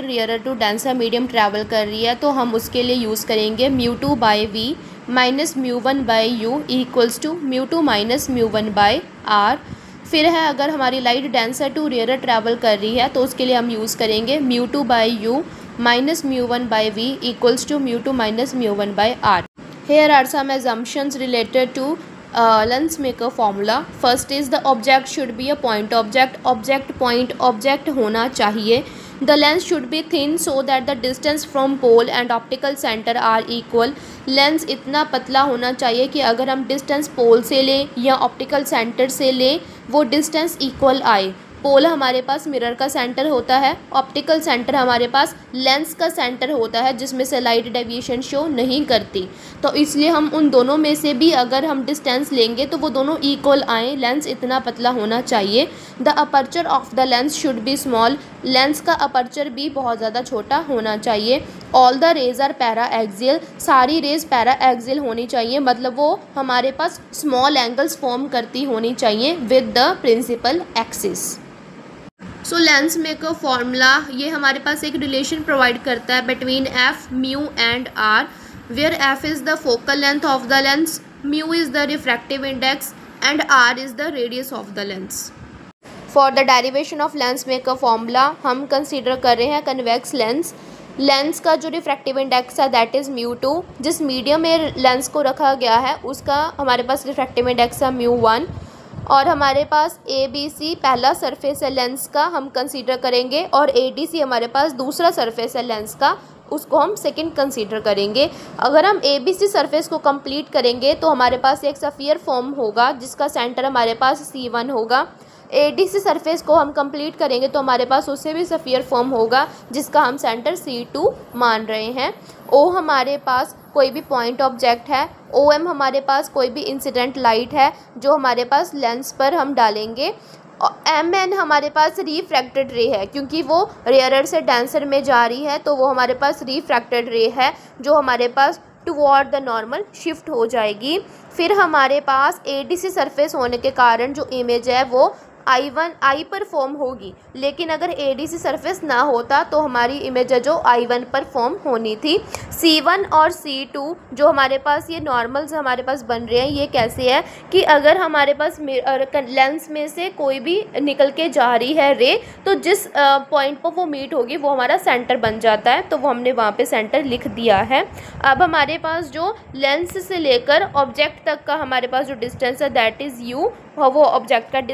रियरर to denser medium travel कर रही है तो हम उसके लिए यूज़ करेंगे म्यू2 बाई वी माइनस म्यू1 बाई यू इक्वल्स टू म्यू2 माइनस म्यू1 बाई आर। फिर है अगर हमारी light denser to rarer travel कर रही है तो उसके लिए हम यूज़ करेंगे म्यू2 बाई यू माइनस म्यू1 बाई वी इक्वल्स टू म्यू2 माइनस म्यू1 by R. Here are some assumptions related to lens maker formula. First is the object should be a point object. Object होना चाहिए. The lens should be thin so that the distance from pole and optical center are equal. Lens इतना पतला होना चाहिए कि अगर हम distance पोल से लें या ऑप्टिकल सेंटर से लें वो डिस्टेंस इक्वल आए। पोल हमारे पास मिरर का सेंटर होता है, ऑप्टिकल सेंटर हमारे पास लेंस का सेंटर होता है जिसमें से लाइट डेविएशन शो नहीं करती। तो इसलिए हम उन दोनों में से भी अगर हम डिस्टेंस लेंगे तो वो दोनों इक्वल आए। लेंस इतना पतला होना चाहिए। The aperture of the lens should be small. Lens का अपर्चर भी बहुत ज़्यादा छोटा होना चाहिए। All the rays are paraxial. सारी रेज पैरा एक्सियल होनी चाहिए, मतलब वो हमारे पास स्मॉल एंगल्स फॉर्म करती होनी चाहिए with the principal axis. So lens maker formula ये हमारे पास एक रिलेशन प्रोवाइड करता है between F mu and R, where F is the focal length of the lens, mu is the refractive index and R is the radius of the lens. For the derivation of lens maker formula हम consider कर रहे हैं convex lens. Lens का जो refractive index है that is म्यू2। जिस medium में lens को रखा गया है उसका हमारे पास रिफ्रैक्टिव इंडेक्स है म्यू1। और हमारे पास ए बी सी पहला सरफेस है लेंस का हम कंसीडर करेंगे और ए डी सी हमारे पास दूसरा सरफेस है लेंस का, उसको हम सेकंड कंसीडर करेंगे। अगर हम ए बी सी सरफेस को कंप्लीट करेंगे तो हमारे पास एक स्फीयर फॉर्म होगा जिसका सेंटर हमारे पास C1 होगा। ए डी सी सरफेस को हम कंप्लीट करेंगे तो हमारे पास उससे भी स्फीयर फॉर्म होगा जिसका हम सेंटर C2 मान रहे हैं। ओ हमारे पास कोई भी पॉइंट ऑब्जेक्ट है, ओ एम हमारे पास कोई भी इंसिडेंट लाइट है जो हमारे पास लेंस पर हम डालेंगे। एम एन हमारे पास रिफ्रैक्टेड रे है क्योंकि वो रेयरर से डेंसर में जा रही है तो वो हमारे पास रिफ्रैक्टेड रे है जो हमारे पास टुवर्ड द नॉर्मल शिफ्ट हो जाएगी। फिर हमारे पास ए डी सी सरफेस होने के कारण जो इमेज है वो I1 पर फॉर्म होगी, लेकिन अगर ADC सरफेस ना होता तो हमारी इमेज है जो I1 पर फॉर्म होनी थी। C1 और C2 जो हमारे पास ये नॉर्मल्स हमारे पास बन रहे हैं ये कैसे है कि अगर हमारे पास लेंस में से कोई भी निकल के जा रही है रे तो जिस पॉइंट पर वो मीट होगी वो हमारा सेंटर बन जाता है, तो वो हमने वहाँ पे सेंटर लिख दिया है। अब हमारे पास जो लेंस से लेकर ऑब्जेक्ट तक का हमारे पास जो डिस्टेंस है दैट इज़ U, वो ऑब्जेक्ट का